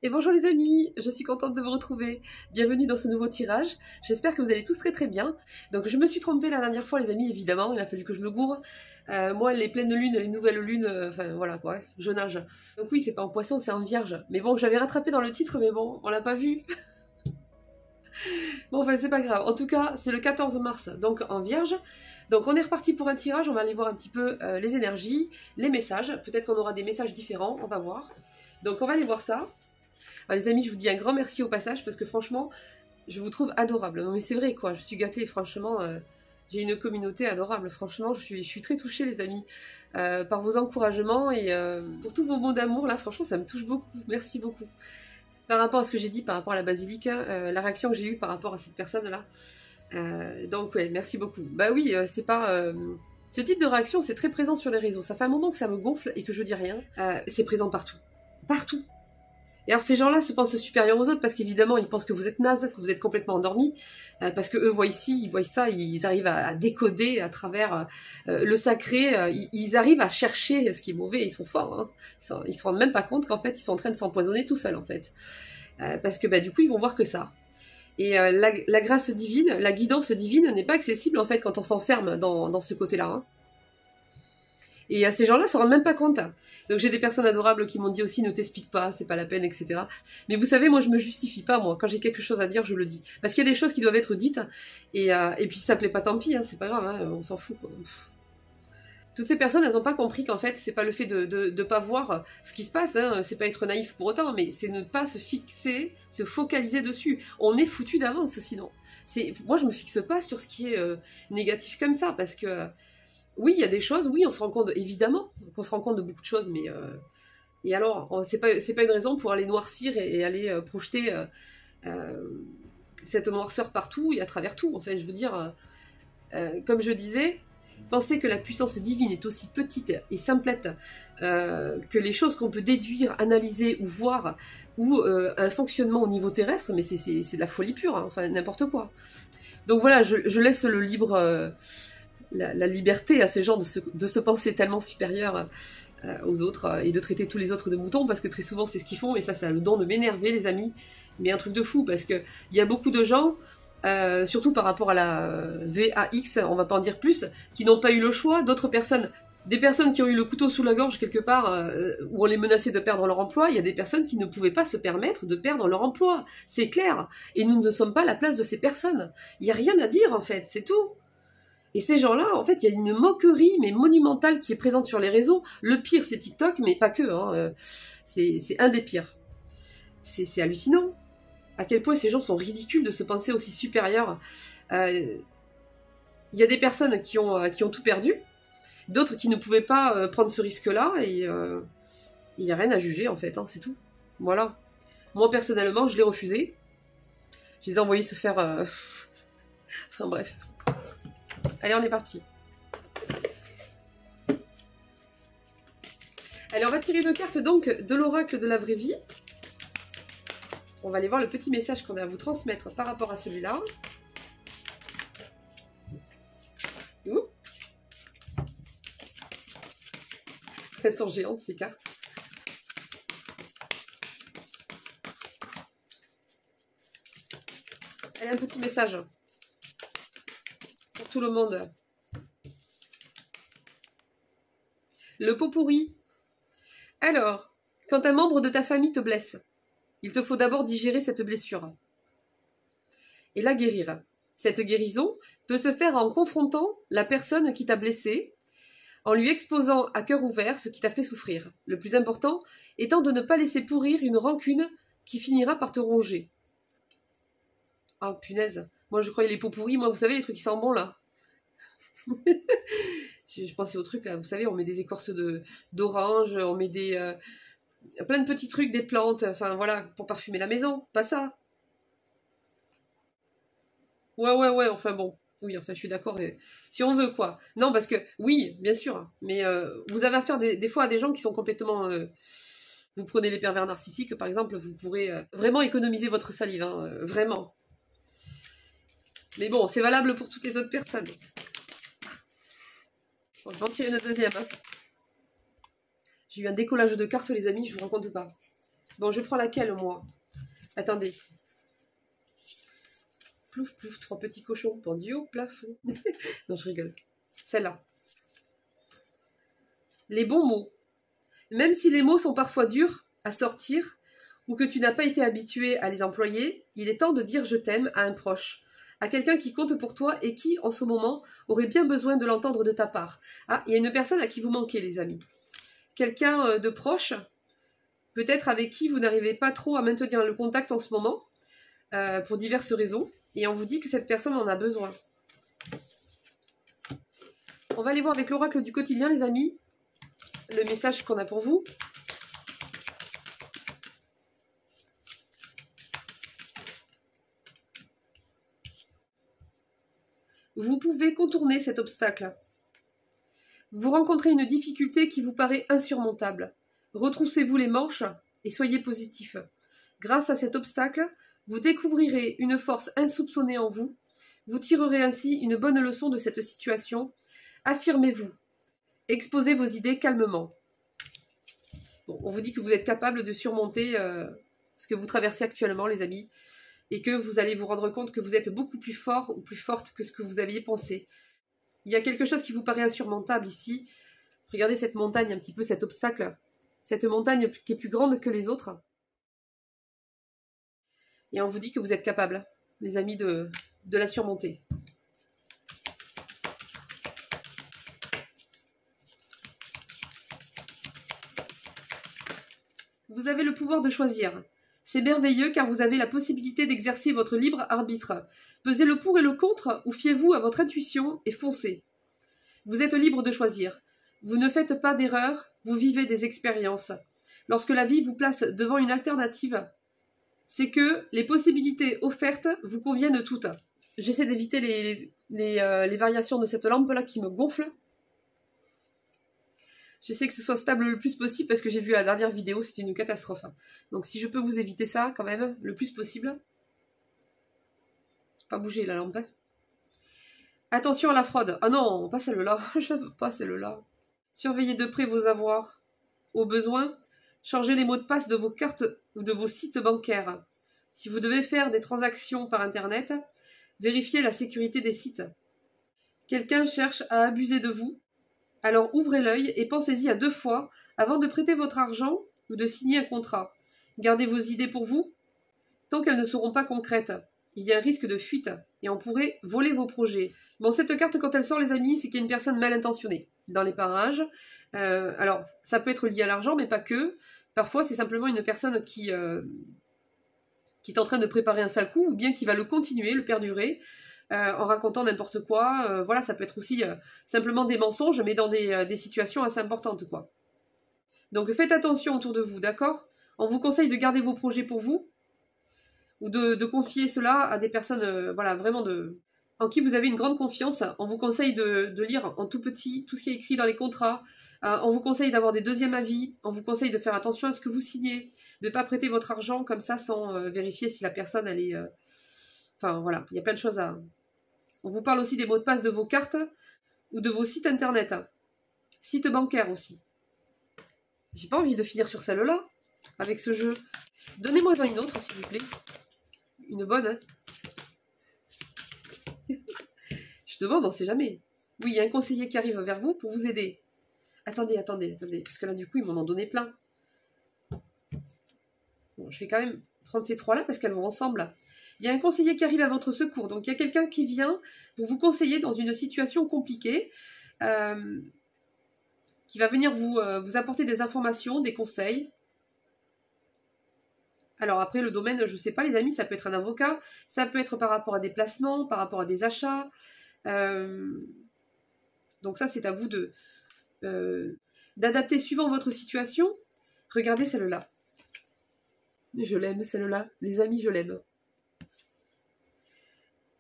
Et bonjour les amis, je suis contente de vous retrouver. Bienvenue dans ce nouveau tirage. J'espère que vous allez tous très très bien. Donc je me suis trompée la dernière fois les amis, évidemment, il a fallu que je me gourre. Moi les pleines lunes, les nouvelles lunes, enfin voilà quoi, je nage. Donc oui, c'est pas en poisson, c'est en vierge. Mais bon, j'avais rattrapé dans le titre, mais bon, on l'a pas vu. Bon enfin c'est pas grave. En tout cas, c'est le 14 mars, donc en vierge. Donc on est reparti pour un tirage, on va aller voir un petit peu les énergies, les messages. Peut-être qu'on aura des messages différents, on va voir. Donc on va aller voir ça. Alors, les amis, je vous dis un grand merci au passage parce que franchement, je vous trouve adorable. Non mais c'est vrai quoi, je suis gâtée, franchement, j'ai une communauté adorable. Franchement, je suis très touchée les amis par vos encouragements et pour tous vos mots d'amour là, franchement, ça me touche beaucoup. Merci beaucoup. Par rapport à ce que j'ai dit, par rapport à la basilique, la réaction que j'ai eue par rapport à cette personne là. Donc ouais, merci beaucoup. Bah oui, c'est pas... Ce type de réaction, c'est très présent sur les réseaux. Ça fait un moment que ça me gonfle et que je dis rien. C'est présent partout. Partout. Et alors ces gens-là se pensent supérieurs aux autres parce qu'évidemment ils pensent que vous êtes naze, que vous êtes complètement endormi, parce que eux voient ici, ils voient ça, ils arrivent à décoder à travers le sacré, ils arrivent à chercher ce qui est mauvais, ils sont forts, hein. Ils se rendent même pas compte qu'en fait ils sont en train de s'empoisonner tout seuls en fait, parce que bah, du coup ils vont voir que ça. Et la grâce divine, la guidance divine n'est pas accessible en fait quand on s'enferme dans ce côté-là. Hein. Et ces gens-là se rendent même pas compte. Donc j'ai des personnes adorables qui m'ont dit aussi ne t'explique pas, c'est pas la peine, etc. Mais vous savez, moi je me justifie pas, moi. Quand j'ai quelque chose à dire, je le dis. Parce qu'il y a des choses qui doivent être dites. Et puis si ça plaît pas, tant pis, hein, c'est pas grave, hein, on s'en fout. Quoi. Toutes ces personnes, elles n'ont pas compris qu'en fait, c'est pas le fait de pas voir ce qui se passe, hein, c'est pas être naïf pour autant, mais c'est ne pas se fixer, se focaliser dessus. On est foutu d'avance, sinon. Moi, je me fixe pas sur ce qui est négatif comme ça, parce que oui, il y a des choses, oui, on se rend compte, évidemment, qu'on se rend compte de beaucoup de choses, mais... et alors, c'est pas une raison pour aller noircir et aller projeter cette noirceur partout et à travers tout. En fait, je veux dire, comme je disais, penser que la puissance divine est aussi petite et simplette que les choses qu'on peut déduire, analyser ou voir, ou un fonctionnement au niveau terrestre, mais c'est de la folie pure, hein, enfin n'importe quoi. Donc voilà, je laisse le libre... la liberté à ces gens de se penser tellement supérieurs aux autres et de traiter tous les autres de moutons parce que très souvent c'est ce qu'ils font et ça a le don de m'énerver les amis, mais un truc de fou parce que il y a beaucoup de gens surtout par rapport à la VAX, on va pas en dire plus, qui n'ont pas eu le choix, d'autres personnes, des personnes qui ont eu le couteau sous la gorge quelque part où on les menaçait de perdre leur emploi, il y a des personnes qui ne pouvaient pas se permettre de perdre leur emploi, c'est clair, et nous ne sommes pas à la place de ces personnes, il n'y a rien à dire en fait, c'est tout. Et ces gens-là, en fait, il y a une moquerie, mais monumentale, qui est présente sur les réseaux. Le pire, c'est TikTok, mais pas que. Hein. C'est un des pires. C'est hallucinant. À quel point ces gens sont ridicules de se penser aussi supérieurs. Il y a des personnes qui ont tout perdu, d'autres qui ne pouvaient pas prendre ce risque-là, et il n'y a rien à juger, en fait, hein, c'est tout. Voilà. Moi, personnellement, je l'ai refusé. Je les ai envoyés se faire... enfin, bref. Allez, on est parti. Allez, on va tirer une carte donc de l'oracle de la vraie vie. On va aller voir le petit message qu'on a à vous transmettre par rapport à celui-là. Elles sont géantes ces cartes. Allez, un petit message pour tout le monde. Le pot pourri. Alors, quand un membre de ta famille te blesse, il te faut d'abord digérer cette blessure et la guérir. Cette guérison peut se faire en confrontant la personne qui t'a blessé, en lui exposant à cœur ouvert ce qui t'a fait souffrir. Le plus important étant de ne pas laisser pourrir une rancune qui finira par te ronger. Ah, punaise. Moi, je croyais les pots pourris. Moi, vous savez, les trucs qui sentent bon, là. je pensais aux trucs, là. Vous savez, on met des écorces d'orange, on met plein de petits trucs, des plantes, enfin, voilà, pour parfumer la maison. Pas ça. Ouais, enfin bon. Oui, enfin, je suis d'accord. Si on veut, quoi. Non, parce que, oui, bien sûr. Mais vous avez affaire des fois à des gens qui sont complètement... vous prenez les pervers narcissiques, par exemple, vous pourrez vraiment économiser votre salive. Hein, vraiment. Mais bon, c'est valable pour toutes les autres personnes. Bon, je vais en tirer une deuxième. Hein. J'ai eu un décollage de cartes, les amis, je vous raconte pas. Bon, je prends laquelle, moi? Attendez. Plouf, plouf, 3 petits cochons pendus au plafond. Non, je rigole. Celle-là. Les bons mots. Même si les mots sont parfois durs à sortir ou que tu n'as pas été habitué à les employer, il est temps de dire je t'aime à un proche, à quelqu'un qui compte pour toi et qui, en ce moment, aurait bien besoin de l'entendre de ta part. Ah, il y a une personne à qui vous manquez, les amis. Quelqu'un de proche, peut-être avec qui vous n'arrivez pas trop à maintenir le contact en ce moment, pour diverses raisons, et on vous dit que cette personne en a besoin. On va aller voir avec l'oracle du quotidien, les amis, le message qu'on a pour vous. Vous pouvez contourner cet obstacle. Vous rencontrez une difficulté qui vous paraît insurmontable. Retroussez-vous les manches et soyez positif. Grâce à cet obstacle, vous découvrirez une force insoupçonnée en vous. Vous tirerez ainsi une bonne leçon de cette situation. Affirmez-vous. Exposez vos idées calmement. Bon, on vous dit que vous êtes capable de surmonter ce que vous traversez actuellement, les amis, et que vous allez vous rendre compte que vous êtes beaucoup plus fort ou plus forte que ce que vous aviez pensé. Il y a quelque chose qui vous paraît insurmontable ici. Regardez cette montagne, un petit peu cet obstacle. Cette montagne qui est plus grande que les autres. Et on vous dit que vous êtes capable, les amis, de la surmonter. Vous avez le pouvoir de choisir. C'est merveilleux car vous avez la possibilité d'exercer votre libre arbitre. Pesez le pour et le contre ou fiez-vous à votre intuition et foncez. Vous êtes libre de choisir. Vous ne faites pas d'erreur, vous vivez des expériences. Lorsque la vie vous place devant une alternative, c'est que les possibilités offertes vous conviennent toutes. J'essaie d'éviter les variations de cette lampe-là qui me gonfle. J'essaie que ce soit stable le plus possible parce que j'ai vu la dernière vidéo, c'était une catastrophe. Donc si je peux vous éviter ça quand même, le plus possible. Pas bouger la lampe. Attention à la fraude. Ah non, pas celle-là. Je ne veux pas celle-là. Surveillez de près vos avoirs. Au besoin, changez les mots de passe de vos cartes ou de vos sites bancaires. Si vous devez faire des transactions par Internet, vérifiez la sécurité des sites. Quelqu'un cherche à abuser de vous. Alors ouvrez l'œil et pensez-y à 2 fois avant de prêter votre argent ou de signer un contrat. Gardez vos idées pour vous. Tant qu'elles ne seront pas concrètes, il y a un risque de fuite et on pourrait voler vos projets. Bon, cette carte, quand elle sort, les amis, c'est qu'il y a une personne mal intentionnée dans les parages. Alors, ça peut être lié à l'argent, mais pas que. Parfois, c'est simplement une personne qui est en train de préparer un sale coup ou bien qui va le continuer, le perdurer. En racontant n'importe quoi. Voilà, ça peut être aussi simplement des mensonges, mais dans des situations assez importantes, quoi. Donc faites attention autour de vous, d'accord? On vous conseille de garder vos projets pour vous, ou de confier cela à des personnes, voilà, vraiment en qui vous avez une grande confiance. On vous conseille de lire en tout petit tout ce qui est écrit dans les contrats. On vous conseille d'avoir des deuxièmes avis. On vous conseille de faire attention à ce que vous signez, de ne pas prêter votre argent comme ça sans vérifier si la personne, elle est... Enfin, voilà, il y a plein de choses à... On vous parle aussi des mots de passe de vos cartes ou de vos sites internet. Sites bancaires aussi. J'ai pas envie de finir sur celle-là, avec ce jeu. Donnez-moi une autre, s'il vous plaît. Une bonne, hein. Je demande, on sait jamais. Oui, il y a un conseiller qui arrive vers vous pour vous aider. Attendez. Parce que là, du coup, ils m'en ont donné plein. Bon, je vais quand même prendre ces 3-là parce qu'elles vont ensemble. Il y a un conseiller qui arrive à votre secours. Donc, il y a quelqu'un qui vient pour vous conseiller dans une situation compliquée, qui va venir vous apporter des informations, des conseils. Alors après, le domaine, je ne sais pas, les amis, ça peut être un avocat, ça peut être par rapport à des placements, par rapport à des achats. Donc ça, c'est à vous d'adapter suivant votre situation. Regardez celle-là. Je l'aime, celle-là. Les amis, je l'aime.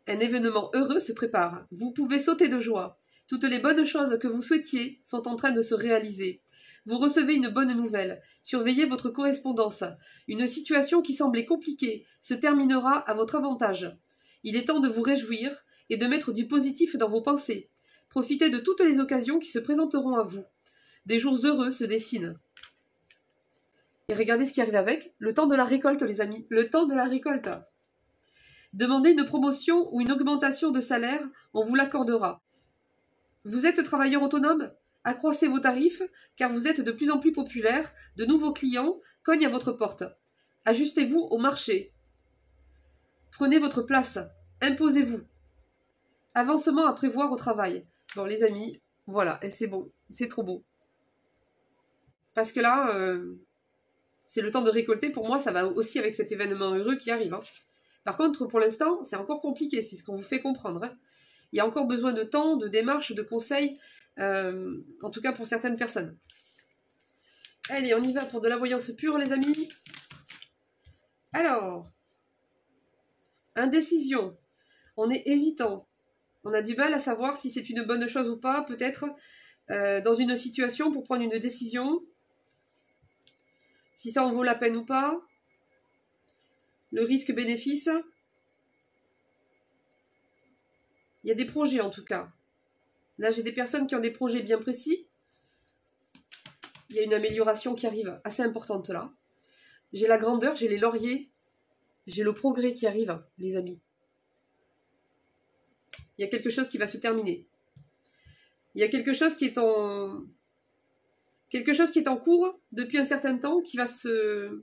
Un événement heureux se prépare. Vous pouvez sauter de joie. Toutes les bonnes choses que vous souhaitiez sont en train de se réaliser. Vous recevez une bonne nouvelle. Surveillez votre correspondance. Une situation qui semblait compliquée se terminera à votre avantage. Il est temps de vous réjouir et de mettre du positif dans vos pensées. Profitez de toutes les occasions qui se présenteront à vous. Des jours heureux se dessinent. Et regardez ce qui arrive avec. Le temps de la récolte, les amis. Le temps de la récolte. Demandez une promotion ou une augmentation de salaire, on vous l'accordera. Vous êtes travailleur autonome? Accroissez vos tarifs, car vous êtes de plus en plus populaire. De nouveaux clients cognent à votre porte. Ajustez-vous au marché. Prenez votre place. Imposez-vous. Avancement à prévoir au travail. Bon, les amis, voilà, et c'est bon. C'est trop beau. Parce que là, c'est le temps de récolter. Pour moi, ça va aussi avec cet événement heureux qui arrive. Hein. Par contre, pour l'instant, c'est encore compliqué. C'est ce qu'on vous fait comprendre. Hein. Il y a encore besoin de temps, de démarches, de conseils. En tout cas, pour certaines personnes. Allez, on y va pour de la voyance pure, les amis. Alors, indécision. On est hésitant. On a du mal à savoir si c'est une bonne chose ou pas, peut-être dans une situation pour prendre une décision. Si ça en vaut la peine ou pas. Le risque-bénéfice. Il y a des projets en tout cas. Là, j'ai des personnes qui ont des projets bien précis. Il y a une amélioration qui arrive assez importante là. J'ai la grandeur, j'ai les lauriers. J'ai le progrès qui arrive, les amis. Il y a quelque chose qui va se terminer. Il y a quelque chose qui est en... Quelque chose qui est en cours depuis un certain temps, qui va se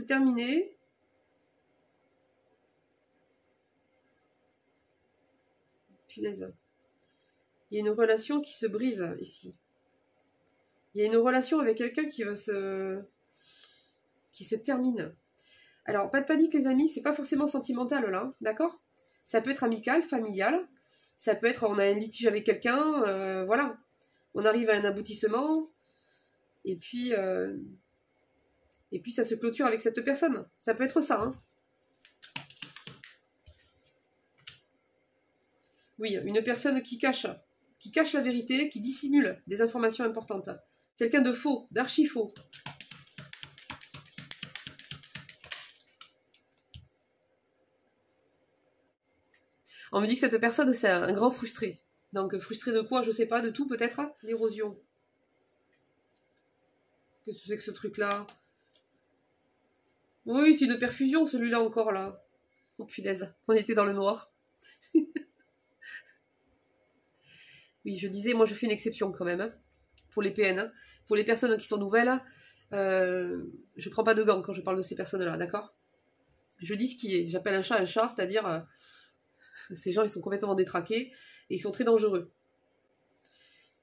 terminer. Punaise. Il y a une relation qui se brise ici. Il y a une relation avec quelqu'un qui se termine. Alors, pas de panique les amis, c'est pas forcément sentimental là, d'accord? Ça peut être amical, familial, ça peut être on a un litige avec quelqu'un, voilà. On arrive à un aboutissement, et puis ça se clôture avec cette personne. Ça peut être ça, hein. Oui, une personne qui cache la vérité, qui dissimule des informations importantes. Quelqu'un de faux, d'archi faux. On me dit que cette personne, c'est un grand frustré. Donc, frustré de quoi? Je sais pas, de tout peut-être. L'érosion. Qu'est-ce que c'est que ce truc-là? Oui, c'est une perfusion, celui-là encore, là. Oh, punaise, on était dans le noir. Oui, je disais, moi, je fais une exception quand même, hein, pour les PN. Hein. Pour les personnes qui sont nouvelles, je prends pas de gants quand je parle de ces personnes-là, d'accord? Je dis ce qui est. J'appelle un chat, c'est-à-dire... ces gens, ils sont complètement détraqués et ils sont très dangereux.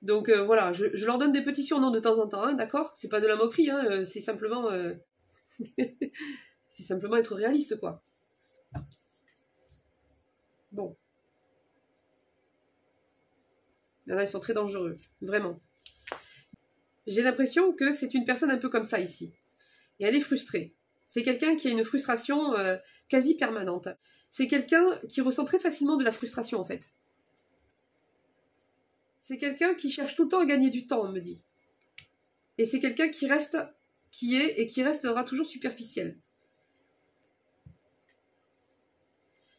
Donc voilà, je leur donne des petits surnoms de temps en temps, hein, d'accord? C'est pas de la moquerie, hein, c'est simplement... c'est simplement être réaliste, quoi. Bon. Il y en a, ils sont très dangereux, vraiment. J'ai l'impression que c'est une personne un peu comme ça, ici. Et elle est frustrée. C'est quelqu'un qui a une frustration quasi permanente. C'est quelqu'un qui ressent très facilement de la frustration, en fait. C'est quelqu'un qui cherche tout le temps à gagner du temps, on me dit. Et c'est quelqu'un qui est et qui restera toujours superficiel.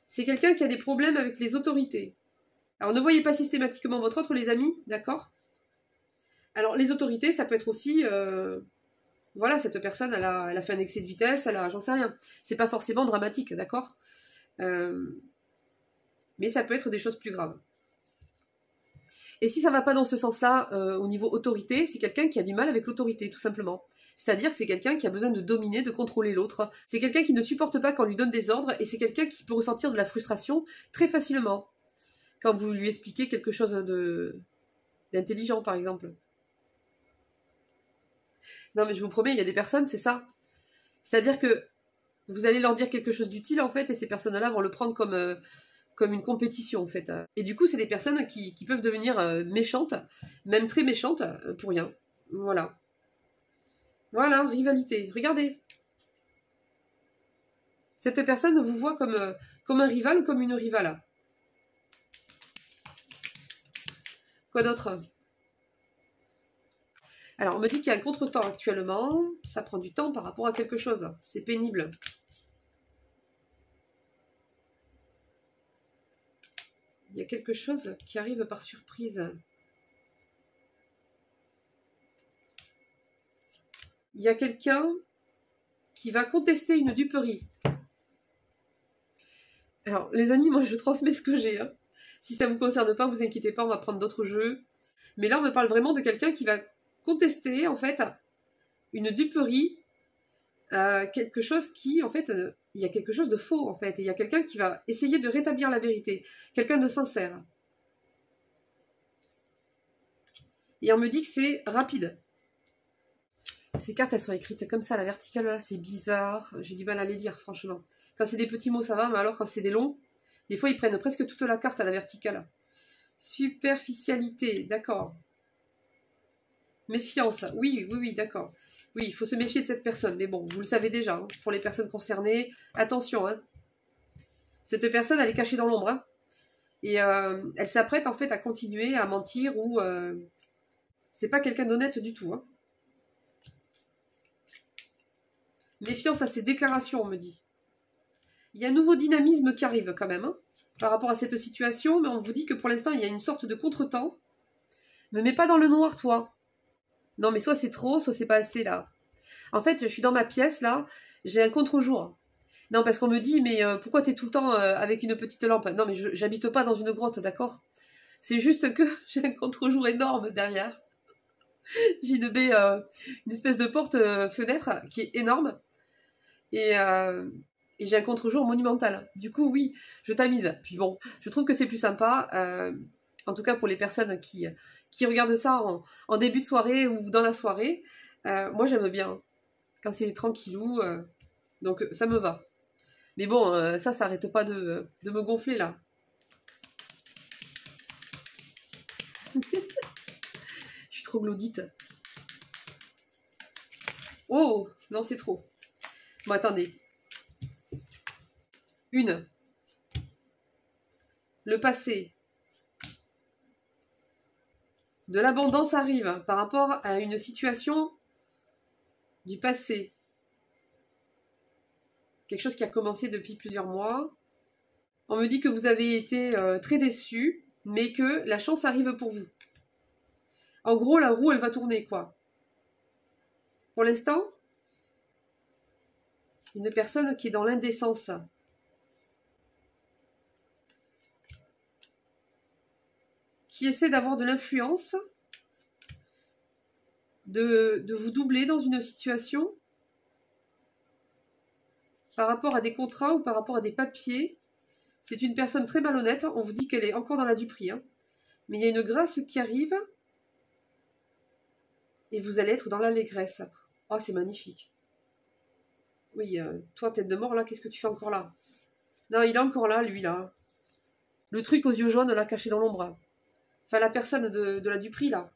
C'est quelqu'un qui a des problèmes avec les autorités. Alors, ne voyez pas systématiquement votre autre, les amis, d'accord? Alors, les autorités, ça peut être aussi... voilà, cette personne, elle a fait un excès de vitesse, j'en sais rien. C'est pas forcément dramatique, d'accord? Mais ça peut être des choses plus graves. Et si ça va pas dans ce sens-là, au niveau autorité, c'est quelqu'un qui a du mal avec l'autorité, tout simplement. C'est-à-dire que c'est quelqu'un qui a besoin de dominer, de contrôler l'autre. C'est quelqu'un qui ne supporte pas qu'on lui donne des ordres, et c'est quelqu'un qui peut ressentir de la frustration très facilement. Quand vous lui expliquez quelque chose d'intelligent, par exemple. Non, mais je vous promets, il y a des personnes, c'est ça. C'est-à-dire que vous allez leur dire quelque chose d'utile, en fait, et ces personnes-là vont le prendre comme une compétition, en fait. Et du coup, c'est des personnes qui peuvent devenir méchantes, même très méchantes, pour rien. Voilà. Voilà, rivalité. Regardez. Cette personne vous voit comme un rival ou comme une rivale. Quoi d'autre? Alors, on me dit qu'il y a un contretemps actuellement. Ça prend du temps par rapport à quelque chose. C'est pénible. Il y a quelque chose qui arrive par surprise. Il y a quelqu'un qui va contester une duperie. Alors, les amis, moi, je transmets ce que j'ai. Hein. Si ça ne vous concerne pas, vous inquiétez pas, on va prendre d'autres jeux. Mais là, on me parle vraiment de quelqu'un qui va contester, en fait, une duperie, quelque chose qui, en fait, il y a quelque chose de faux, en fait. Et il y a quelqu'un qui va essayer de rétablir la vérité. Quelqu'un de sincère. Et on me dit que c'est rapide. Ces cartes, elles sont écrites comme ça, à la verticale, là, c'est bizarre. J'ai du mal à les lire, franchement. Quand c'est des petits mots, ça va, mais alors quand c'est des longs, des fois, ils prennent presque toute la carte à la verticale. Superficialité, d'accord. Méfiance, oui, d'accord. Oui, il faut se méfier de cette personne, mais bon, vous le savez déjà, hein, pour les personnes concernées, attention, hein. Cette personne, elle est cachée dans l'ombre, hein, et elle s'apprête en fait à continuer à mentir ou... c'est pas quelqu'un d'honnête du tout, hein. Méfiance à ses déclarations, on me dit. Il y a un nouveau dynamisme qui arrive quand même, hein, par rapport à cette situation, mais on vous dit que pour l'instant, il y a une sorte de contretemps. Me mets pas dans le noir, toi. Non, mais soit c'est trop, soit c'est pas assez, là. En fait, je suis dans ma pièce, là, j'ai un contre-jour. Non, parce qu'on me dit, mais pourquoi t'es tout le temps avec une petite lampe? Non, mais j'habite pas dans une grotte, d'accord? C'est juste que j'ai un contre-jour énorme derrière. J'ai une baie, une espèce de porte-fenêtre qui est énorme. Et j'ai un contre-jour monumental. Du coup, oui, je tamise. Puis bon, je trouve que c'est plus sympa, en tout cas pour les personnes qui regardent ça en début de soirée ou dans la soirée. Moi, j'aime bien. Quand c'est tranquillou, donc ça me va. Mais bon, ça arrête pas de me gonfler, là. Je suis trop glaudite. Oh, non, c'est trop. Bon, attendez. Une. Le passé. De l'abondance arrive par rapport à une situation du passé. Quelque chose qui a commencé depuis plusieurs mois. On me dit que vous avez été très déçus, mais que la chance arrive pour vous. En gros, la roue, elle va tourner, quoi. Pour l'instant, une personne qui est dans l'indécence. Qui essaie d'avoir de l'influence, de vous doubler dans une situation par rapport à des contrats ou par rapport à des papiers. C'est une personne très malhonnête, on vous dit qu'elle est encore dans la duperie, hein. Mais il y a une grâce qui arrive et vous allez être dans l'allégresse. Oh, c'est magnifique. Oui, toi, tête de mort, là, qu'est-ce que tu fais encore là? Non, il est encore là, lui, là. Le truc aux yeux jaunes, là, caché dans l'ombre. Enfin, la personne de la duperie, là.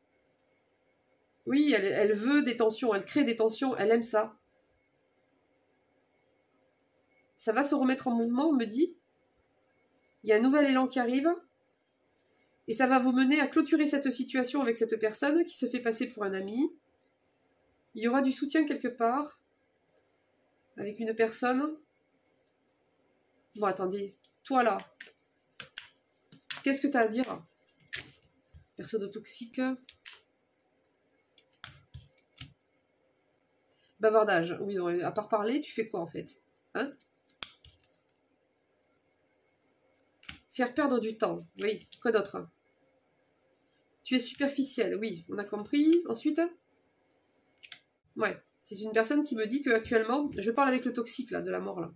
Oui, elle veut des tensions, elle crée des tensions, elle aime ça. Ça va se remettre en mouvement, on me dit. Il y a un nouvel élan qui arrive. Et ça va vous mener à clôturer cette situation avec cette personne qui se fait passer pour un ami. Il y aura du soutien quelque part. Avec une personne. Bon, attendez. Toi, là. Qu'est-ce que tu as à dire? Personne toxique. Bavardage. Oui, à part parler, tu fais quoi en fait? Hein? Faire perdre du temps. Oui, quoi d'autre? Tu es superficiel. Oui, on a compris. Ensuite? Ouais, c'est une personne qui me dit qu'actuellement, je parle avec le toxique là, de la mort là.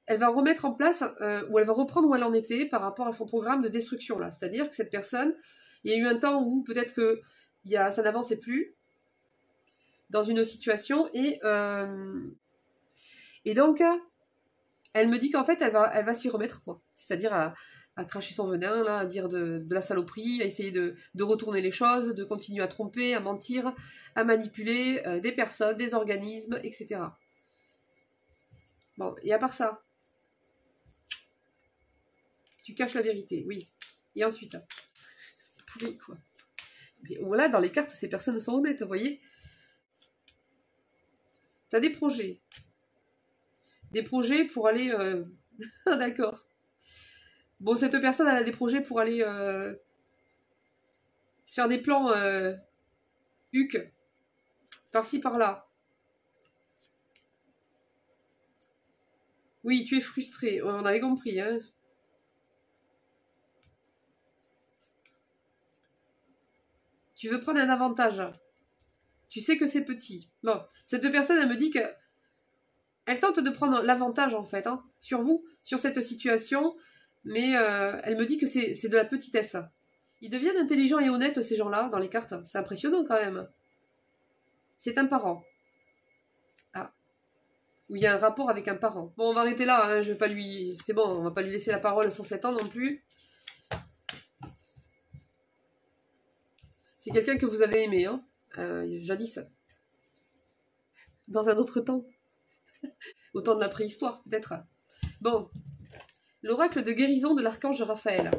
Elle va remettre en place, ou elle va reprendre où elle en était par rapport à son programme de destruction là. C'est-à-dire que cette personne, il y a eu un temps où peut-être que ça n'avançait plus dans une situation et donc elle me dit qu'en fait elle va s'y remettre quoi. C'est-à-dire à cracher son venin là, à dire de la saloperie, à essayer de retourner les choses, de continuer à tromper, à mentir, à manipuler des personnes, des organismes, etc. Bon, et à part ça, tu caches la vérité, oui. Et ensuite, c'est pourri quoi. Mais voilà, dans les cartes, ces personnes sont honnêtes, vous voyez. T'as des projets. Des projets pour aller... D'accord. Bon, cette personne, elle a des projets pour aller se faire des plans huc, par-ci, par-là. Oui, tu es frustré. On avait compris, hein. Tu veux prendre un avantage. Tu sais que c'est petit. Bon, cette personne, elle me dit que elle tente de prendre l'avantage, en fait, hein, sur vous, sur cette situation, mais elle me dit que c'est de la petitesse. Ils deviennent intelligents et honnêtes, ces gens-là, dans les cartes. C'est impressionnant, quand même. C'est un parent. Ah. Où il y a un rapport avec un parent. Bon, on va arrêter là, hein, je vais pas lui... C'est bon, on va pas lui laisser la parole sur 7 ans non plus. C'est quelqu'un que vous avez aimé, hein, jadis. Dans un autre temps. Au temps de la préhistoire, peut-être. Bon. L'oracle de guérison de l'archange Raphaël.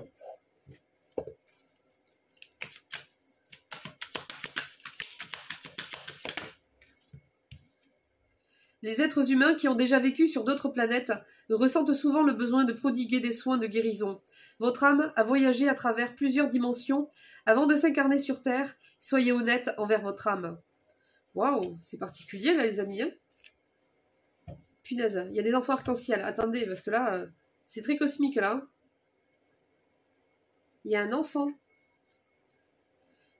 Les êtres humains qui ont déjà vécu sur d'autres planètes ressentent souvent le besoin de prodiguer des soins de guérison. Votre âme a voyagé à travers plusieurs dimensions avant de s'incarner sur Terre. Soyez honnête envers votre âme. Waouh, c'est particulier là les amis. Hein, punaise, il y a des enfants arc-en-ciel. Attendez, parce que là, c'est très cosmique là. Il y a un enfant.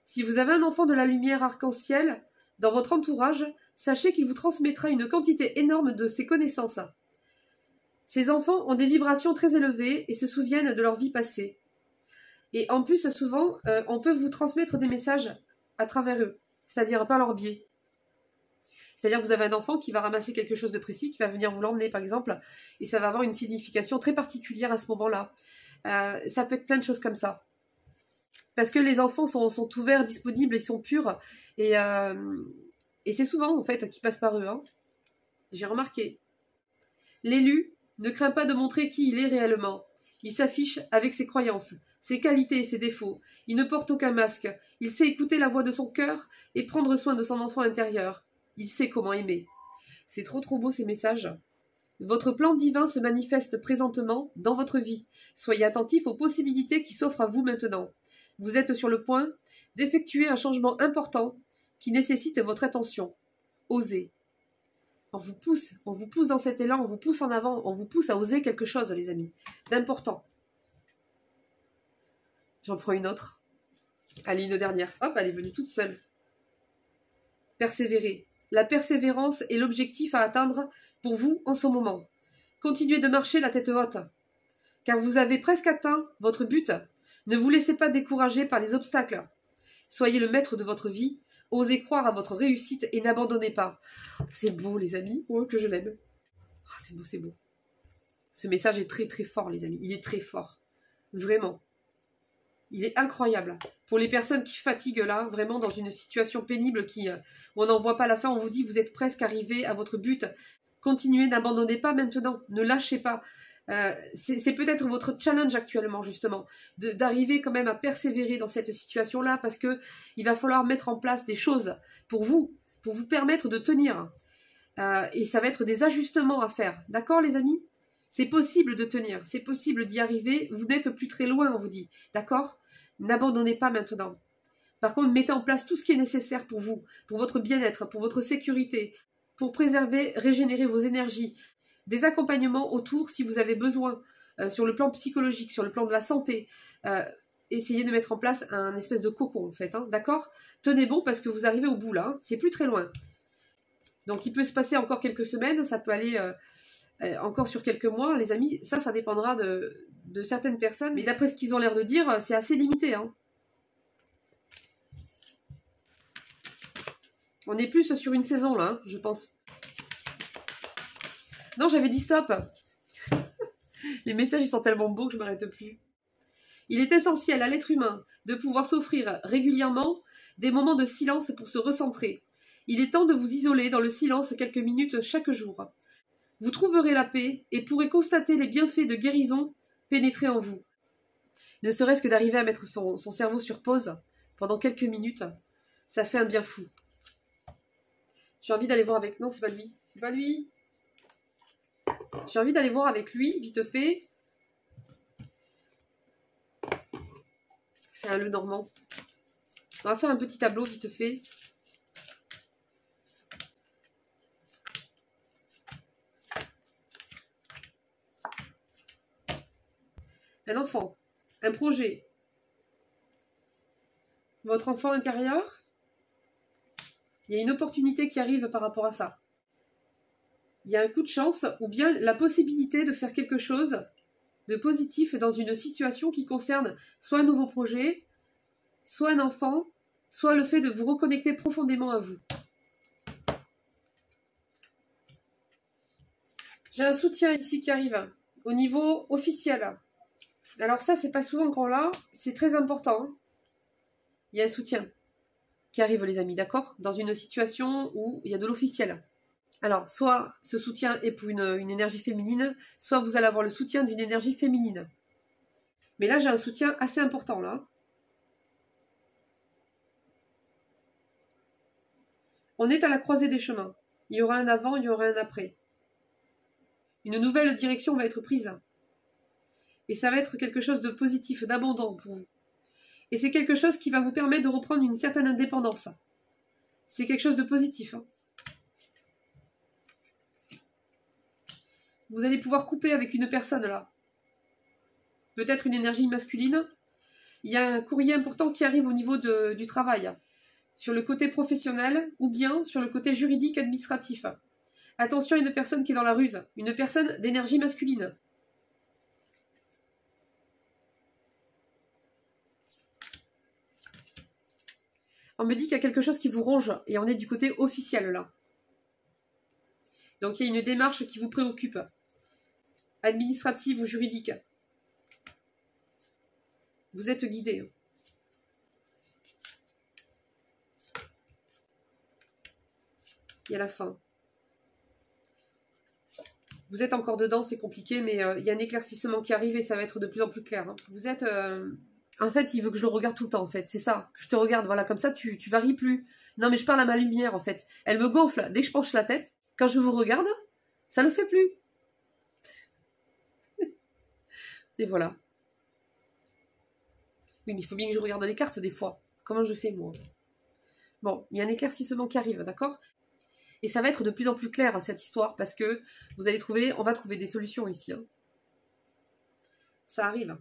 Si vous avez un enfant de la lumière arc-en-ciel dans votre entourage, sachez qu'il vous transmettra une quantité énorme de ses connaissances. Ces enfants ont des vibrations très élevées et se souviennent de leur vie passée. Et en plus, souvent, on peut vous transmettre des messages à travers eux, c'est-à-dire par leur biais. C'est-à-dire que vous avez un enfant qui va ramasser quelque chose de précis, qui va venir vous l'emmener, par exemple, et ça va avoir une signification très particulière à ce moment-là. Ça peut être plein de choses comme ça. Parce que les enfants sont ouverts, disponibles, ils sont purs, et c'est souvent, en fait, qu'ils passent par eux. Hein. J'ai remarqué. L'élu ne craint pas de montrer qui il est réellement. Il s'affiche avec ses croyances, ses qualités et ses défauts. Il ne porte aucun masque. Il sait écouter la voix de son cœur et prendre soin de son enfant intérieur. Il sait comment aimer. C'est trop beau ces messages. Votre plan divin se manifeste présentement dans votre vie. Soyez attentif aux possibilités qui s'offrent à vous maintenant. Vous êtes sur le point d'effectuer un changement important qui nécessite votre attention. Osez. On vous pousse dans cet élan, on vous pousse en avant, on vous pousse à oser quelque chose, les amis, d'important. J'en prends une autre. Allez, une dernière. Hop, elle est venue toute seule. Persévérer. La persévérance est l'objectif à atteindre pour vous en ce moment. Continuez de marcher la tête haute, car vous avez presque atteint votre but. Ne vous laissez pas décourager par les obstacles. Soyez le maître de votre vie. Osez croire à votre réussite et n'abandonnez pas. C'est beau, les amis. Oh, que je l'aime. Oh, c'est beau, c'est beau. Ce message est très, très fort, les amis. Il est très fort. Vraiment. Il est incroyable. Pour les personnes qui fatiguent là, vraiment dans une situation pénible où on n'en voit pas la fin, on vous dit vous êtes presque arrivé à votre but. Continuez, n'abandonnez pas maintenant. Ne lâchez pas. C'est peut-être votre challenge actuellement, justement, d'arriver quand même à persévérer dans cette situation-là, parce que il va falloir mettre en place des choses pour vous permettre de tenir. Et ça va être des ajustements à faire. D'accord, les amis? C'est possible de tenir, c'est possible d'y arriver. Vous n'êtes plus très loin, on vous dit. D'accord? N'abandonnez pas maintenant. Par contre, mettez en place tout ce qui est nécessaire pour vous, pour votre bien-être, pour votre sécurité, pour préserver, régénérer vos énergies. Des accompagnements autour si vous avez besoin, sur le plan psychologique, sur le plan de la santé. Essayez de mettre en place un espèce de cocon, en fait. Hein, d'accord? Tenez bon parce que vous arrivez au bout, là. Hein, c'est plus très loin. Donc, il peut se passer encore quelques semaines. Ça peut aller encore sur quelques mois. Les amis, ça dépendra de certaines personnes. Mais d'après ce qu'ils ont l'air de dire, c'est assez limité. Hein. On est plus sur une saison, là, hein, je pense. Non, j'avais dit stop. Les messages, ils sont tellement beaux que je m'arrête plus. Il est essentiel à l'être humain de pouvoir s'offrir régulièrement des moments de silence pour se recentrer. Il est temps de vous isoler dans le silence quelques minutes chaque jour. Vous trouverez la paix et pourrez constater les bienfaits de guérison pénétrer en vous. Ne serait-ce que d'arriver à mettre son cerveau sur pause pendant quelques minutes, ça fait un bien fou. J'ai envie d'aller voir avec... Non, c'est pas lui. C'est pas lui. J'ai envie d'aller voir avec lui, vite fait. C'est un Lenormand. On va faire un petit tableau, vite fait. un enfant, un projet, votre enfant intérieur, il y a une opportunité qui arrive par rapport à ça. Il y a un coup de chance ou bien la possibilité de faire quelque chose de positif dans une situation qui concerne soit un nouveau projet, soit un enfant, soit le fait de vous reconnecter profondément à vous. J'ai un soutien ici qui arrive au niveau officiel. Alors ça, c'est pas souvent qu'on l'a, c'est très important. Il y a un soutien qui arrive, les amis, d'accord? Dans une situation où il y a de l'officiel. Alors, soit ce soutien est pour une énergie féminine, soit vous allez avoir le soutien d'une énergie féminine. Mais là, j'ai un soutien assez important, là. On est à la croisée des chemins. Il y aura un avant, il y aura un après. Une nouvelle direction va être prise. Et ça va être quelque chose de positif, d'abondant pour vous. Et c'est quelque chose qui va vous permettre de reprendre une certaine indépendance. C'est quelque chose de positif. Hein. Vous allez pouvoir couper avec une personne là. Peut-être une énergie masculine. Il y a un courrier important qui arrive au niveau du travail. Sur le côté professionnel ou bien sur le côté juridique administratif. Attention à une personne qui est dans la ruse. Une personne d'énergie masculine. On me dit qu'il y a quelque chose qui vous ronge et on est du côté officiel là. Donc il y a une démarche qui vous préoccupe. Administrative ou juridique. Vous êtes guidé. Il y a la fin. Vous êtes encore dedans, c'est compliqué, mais il y a un éclaircissement qui arrive et ça va être de plus en plus clair. Hein. Vous êtes... En fait, il veut que je le regarde tout le temps, en fait. C'est ça. Je te regarde, voilà, comme ça, tu varies plus. Non, mais je parle à ma lumière, en fait. Elle me gonfle dès que je penche la tête. Quand je vous regarde, ça ne le fait plus. Et voilà. Oui, mais il faut bien que je regarde les cartes, des fois. Comment je fais, moi? Bon, il y a un éclaircissement qui arrive, d'accord? Et ça va être de plus en plus clair, cette histoire, parce que vous allez trouver... On va trouver des solutions ici. Hein. Ça arrive.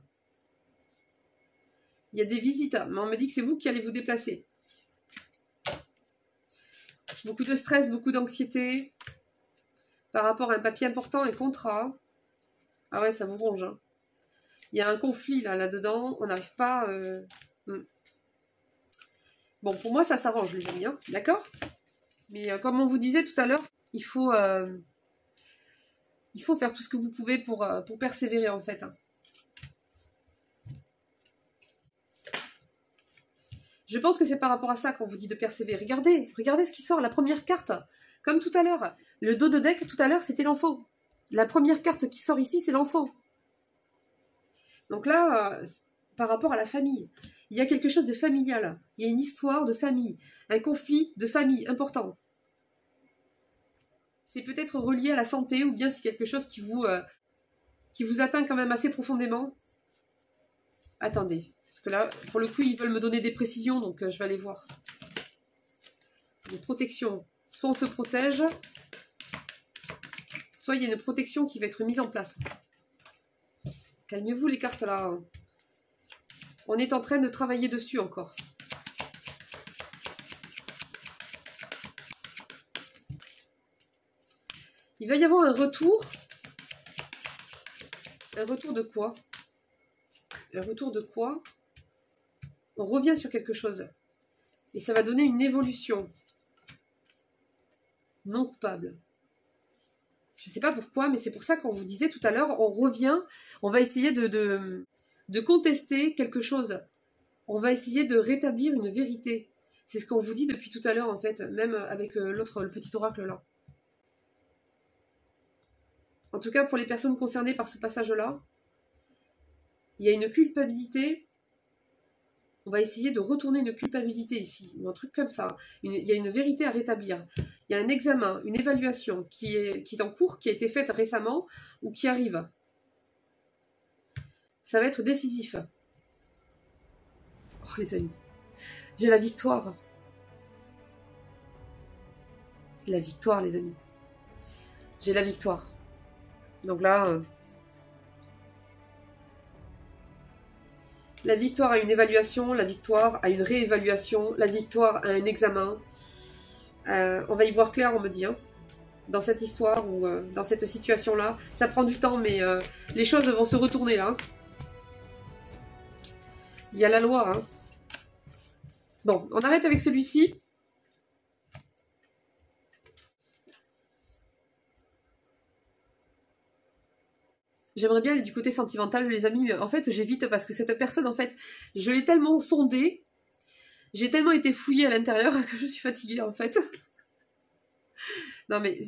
Il y a des visites, mais on me dit que c'est vous qui allez vous déplacer. Beaucoup de stress, beaucoup d'anxiété par rapport à un papier important, un contrat. Ah ouais, ça vous ronge. Hein. Il y a un conflit là-dedans. On n'arrive pas... Bon, pour moi, ça s'arrange, les amis. Hein, d'accord? Mais comme on vous disait tout à l'heure, il faut faire tout ce que vous pouvez pour persévérer, en fait. Hein. Je pense que c'est par rapport à ça qu'on vous dit de persévérer. Regardez ce qui sort, la première carte. Comme tout à l'heure, le dos de deck, tout à l'heure, c'était l'enfant. La première carte qui sort ici, c'est l'enfant. Donc là, par rapport à la famille, il y a quelque chose de familial. Il y a une histoire de famille, un conflit de famille important. C'est peut-être relié à la santé ou bien c'est quelque chose qui vous atteint quand même assez profondément. Attendez. Parce que là, pour le coup, ils veulent me donner des précisions, donc je vais aller voir. Une protection. Soit on se protège, soit il y a une protection qui va être mise en place. Calmez-vous les cartes là. On est en train de travailler dessus encore. Il va y avoir un retour. Un retour de quoi? Un retour de quoi? On revient sur quelque chose. Et ça va donner une évolution. Non coupable. Je ne sais pas pourquoi, mais c'est pour ça qu'on vous disait tout à l'heure, on revient, on va essayer de contester quelque chose. On va essayer de rétablir une vérité. C'est ce qu'on vous dit depuis tout à l'heure, en fait, même avec l'autre, le petit oracle là. En tout cas, pour les personnes concernées par ce passage-là, il y a une culpabilité. On va essayer de retourner une culpabilité ici, ou un truc comme ça. Il y a une vérité à rétablir. Il y a un examen, une évaluation qui est en cours, qui a été faite récemment, ou qui arrive. Ça va être décisif. Oh les amis, j'ai la victoire. La victoire les amis. J'ai la victoire. Donc là... La victoire a une évaluation, la victoire a une réévaluation, la victoire a un examen. On va y voir clair, on me dit, hein, dans cette histoire ou dans cette situation-là. Ça prend du temps, mais les choses vont se retourner là. Il y a la loi. Hein. Bon, on arrête avec celui-ci. J'aimerais bien aller du côté sentimental, les amis, mais en fait, j'évite parce que cette personne, en fait, je l'ai tellement sondée, j'ai tellement été fouillée à l'intérieur que je suis fatiguée, en fait. Non, mais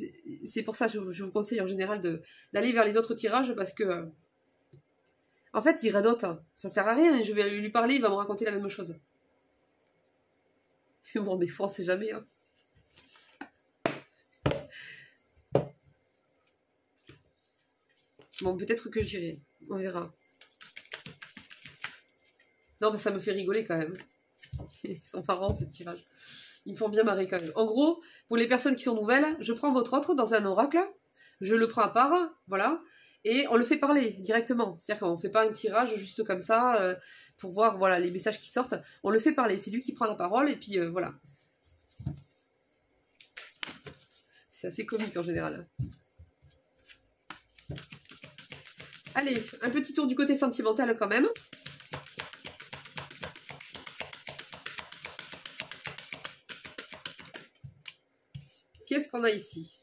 c'est pour ça que je vous conseille en général d'aller vers les autres tirages parce que, en fait, il radote. Ça sert à rien, je vais lui parler, il va me raconter la même chose. Bon, des fois, on sait jamais, hein. Bon, peut-être que j'irai. On verra. Non, mais ça me fait rigoler quand même. Ils sont marrants, ces tirages. Ils me font bien marrer quand même. En gros, pour les personnes qui sont nouvelles, je prends votre autre dans un oracle. Je le prends à part, voilà. Et on le fait parler directement. C'est-à-dire qu'on ne fait pas un tirage juste comme ça pour voir voilà, les messages qui sortent. On le fait parler. C'est lui qui prend la parole et puis voilà. C'est assez comique en général. Allez, un petit tour du côté sentimental quand même. Qu'est-ce qu'on a ici?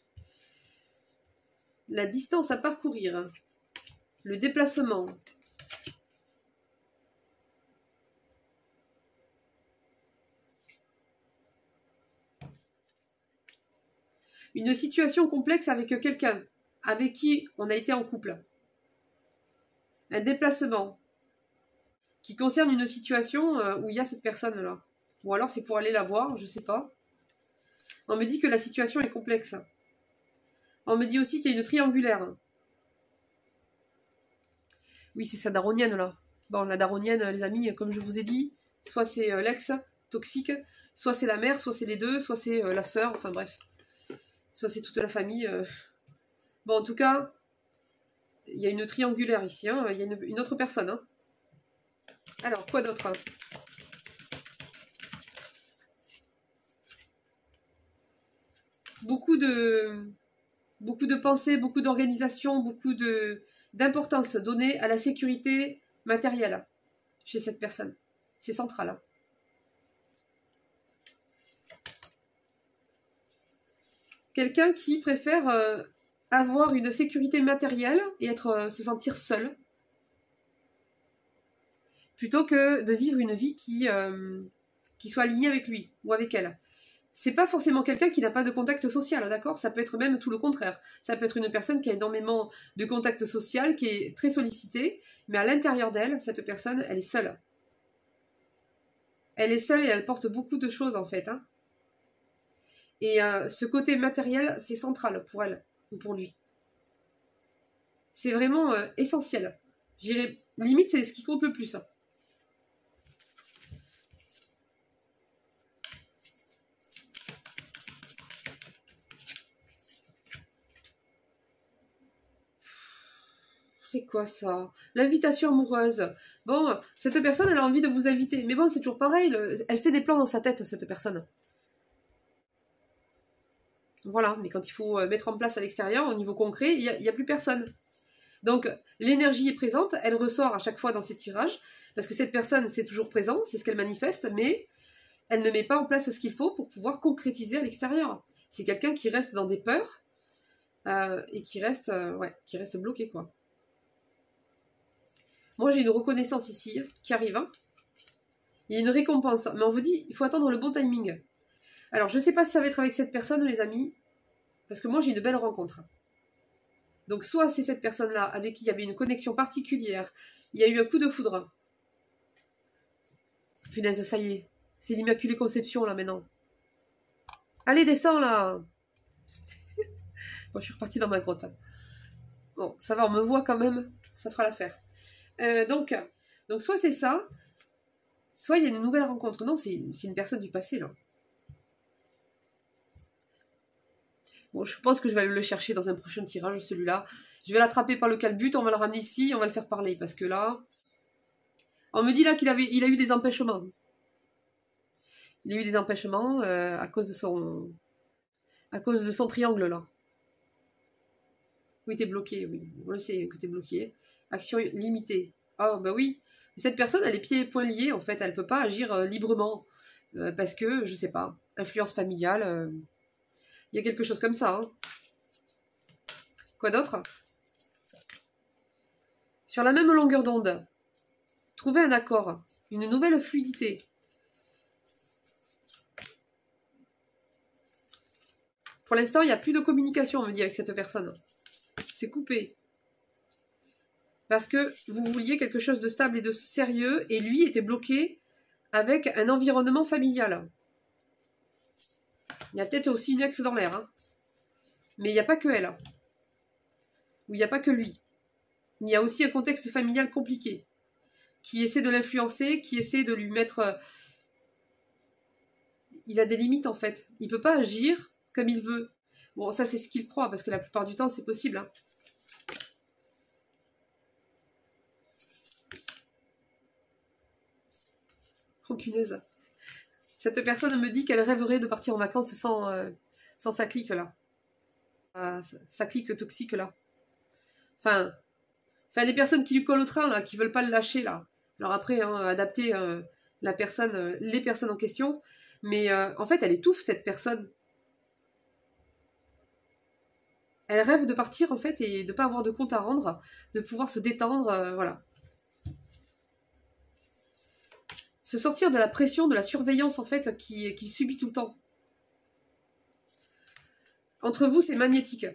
La distance à parcourir. Le déplacement. Une situation complexe avec quelqu'un avec qui on a été en couple. Un déplacement qui concerne une situation où il y a cette personne-là. Ou alors c'est pour aller la voir, je sais pas. On me dit que la situation est complexe. On me dit aussi qu'il y a une triangulaire. Oui, c'est sa daronienne là. Bon, la daronienne, les amis, comme je vous ai dit, soit c'est l'ex toxique, soit c'est la mère, soit c'est les deux, soit c'est la sœur, enfin bref. Soit c'est toute la famille. Bon, en tout cas, il y a une triangulaire ici, hein. Il y a une autre personne. Hein. Alors, quoi d'autre? Beaucoup de pensées, beaucoup d'organisation, beaucoup d'importance donnée à la sécurité matérielle chez cette personne. C'est central. Hein. Quelqu'un qui préfère avoir une sécurité matérielle et se sentir seul plutôt que de vivre une vie qui soit alignée avec lui ou avec elle. C'est pas forcément quelqu'un qui n'a pas de contact social, d'accord? Ça peut être même tout le contraire. Ça peut être une personne qui a énormément de contact social, qui est très sollicitée, mais à l'intérieur d'elle, cette personne, elle est seule. Elle est seule et elle porte beaucoup de choses en fait. Hein. Et ce côté matériel, c'est central pour elle ou pour lui. C'est vraiment essentiel. J'irais limite, c'est ce qui compte le plus. Hein. C'est quoi ça? L'invitation amoureuse. Bon, cette personne, elle a envie de vous inviter. Mais bon, c'est toujours pareil. Elle fait des plans dans sa tête, cette personne. Voilà, mais quand il faut mettre en place à l'extérieur, au niveau concret, il n'y a plus personne. Donc, l'énergie est présente, elle ressort à chaque fois dans ces tirages, parce que cette personne, c'est toujours présent, c'est ce qu'elle manifeste, mais elle ne met pas en place ce qu'il faut pour pouvoir concrétiser à l'extérieur. C'est quelqu'un qui reste dans des peurs et qui reste bloqué, quoi. Moi, j'ai une reconnaissance ici qui arrive. Hein. Il y a une récompense. Mais on vous dit, il faut attendre le bon timing. Alors, je ne sais pas si ça va être avec cette personne, les amis. Parce que moi, j'ai une belle rencontre. Donc, soit c'est cette personne-là avec qui il y avait une connexion particulière. Il y a eu un coup de foudre. Punaise, ça y est. C'est l'Immaculée Conception, là, maintenant. Allez, descends, là. Bon, je suis repartie dans ma grotte. Bon, ça va, on me voit quand même. Ça fera l'affaire. Donc, soit c'est ça, soit il y a une nouvelle rencontre. Non, c'est une personne du passé, là. Bon, je pense que je vais aller le chercher dans un prochain tirage, celui-là. Je vais l'attraper par le calbut, on va le ramener ici, on va le faire parler, parce que là... On me dit là qu'il a eu des empêchements. Il a eu des empêchements à cause de son triangle là. Oui, t'es bloqué, oui. On le sait que t'es bloqué. Action limitée. Oh, bah oui. Cette personne, elle est pieds et poings liés, en fait. Elle peut pas agir librement. Parce que, je sais pas, influence familiale. Il y a quelque chose comme ça. Hein. Quoi d'autre? Sur la même longueur d'onde. Trouver un accord. Une nouvelle fluidité. Pour l'instant, il n'y a plus de communication, on me dit, avec cette personne. C'est coupé. Parce que vous vouliez quelque chose de stable et de sérieux, et lui était bloqué avec un environnement familial. Il y a peut-être aussi une ex dans l'air. Hein. Mais il n'y a pas que elle. Ou il n'y a pas que lui. Il y a aussi un contexte familial compliqué. Qui essaie de l'influencer, qui essaie de lui mettre... Il a des limites, en fait. Il ne peut pas agir comme il veut. Bon, ça, c'est ce qu'il croit, parce que la plupart du temps, c'est possible. Hein. Oh, punaise. Cette personne me dit qu'elle rêverait de partir en vacances sans sa clique, là. Sa clique toxique, là. Enfin, des personnes qui lui collent au train, là, qui veulent pas le lâcher, là. Alors après, hein, adapter les personnes en question. Mais en fait, elle étouffe, cette personne. Elle rêve de partir, en fait, et de ne pas avoir de compte à rendre, de pouvoir se détendre, voilà. Se sortir de la pression, de la surveillance, en fait, qu'il subit tout le temps. Entre vous, c'est magnétique.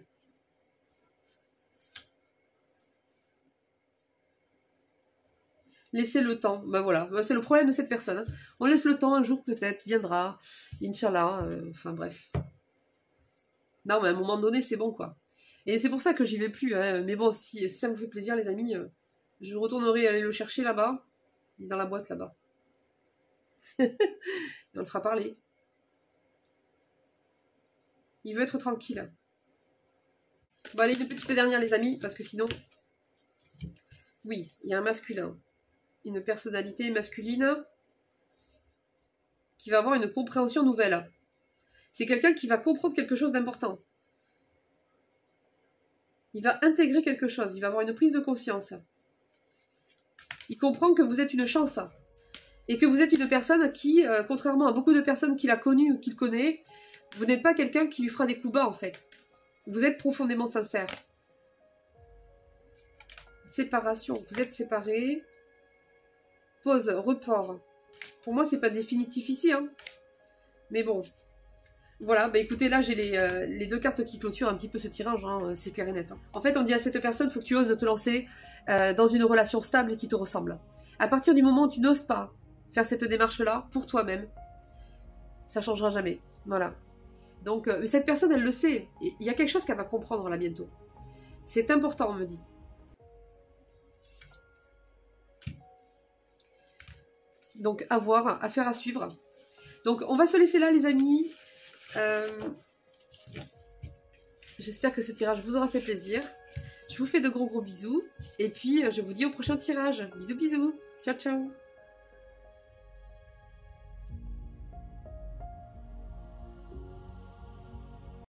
Laissez le temps, ben voilà, c'est le problème de cette personne. Hein. On laisse le temps, un jour peut-être, viendra, Inch'Allah, enfin bref. Non, mais à un moment donné, c'est bon, quoi. Et c'est pour ça que j'y vais plus, hein. Mais bon, si ça vous fait plaisir, les amis, je retournerai aller le chercher là-bas. Il est dans la boîte, là-bas. Et on le fera parler. Il veut être tranquille. Bon, allez, une petite dernière, les amis, parce que sinon... Oui, il y a un masculin. Une personnalité masculine qui va avoir une compréhension nouvelle. C'est quelqu'un qui va comprendre quelque chose d'important. Il va intégrer quelque chose, il va avoir une prise de conscience. Il comprend que vous êtes une chance. Et que vous êtes une personne qui, contrairement à beaucoup de personnes qu'il a connues ou qu'il connaît, vous n'êtes pas quelqu'un qui lui fera des coups bas, en fait. Vous êtes profondément sincère. Séparation, vous êtes séparés. Pause, report. Pour moi, c'est pas définitif ici, hein. Mais bon. Voilà, bah écoutez, là, j'ai les deux cartes qui clôturent un petit peu ce tirage, hein, c'est clair et net. Hein. En fait, on dit à cette personne, il faut que tu oses te lancer dans une relation stable et qui te ressemble. À partir du moment où tu n'oses pas faire cette démarche-là, pour toi-même, ça changera jamais. Voilà. Donc, cette personne, elle le sait. Il y a quelque chose qu'elle va comprendre, là, bientôt. C'est important, on me dit. Donc, à voir, affaire à suivre. Donc, on va se laisser là, les amis. J'espère que ce tirage vous aura fait plaisir. Je vous fais de gros bisous. Et puis, je vous dis au prochain tirage. Bisous, bisous. Ciao, ciao.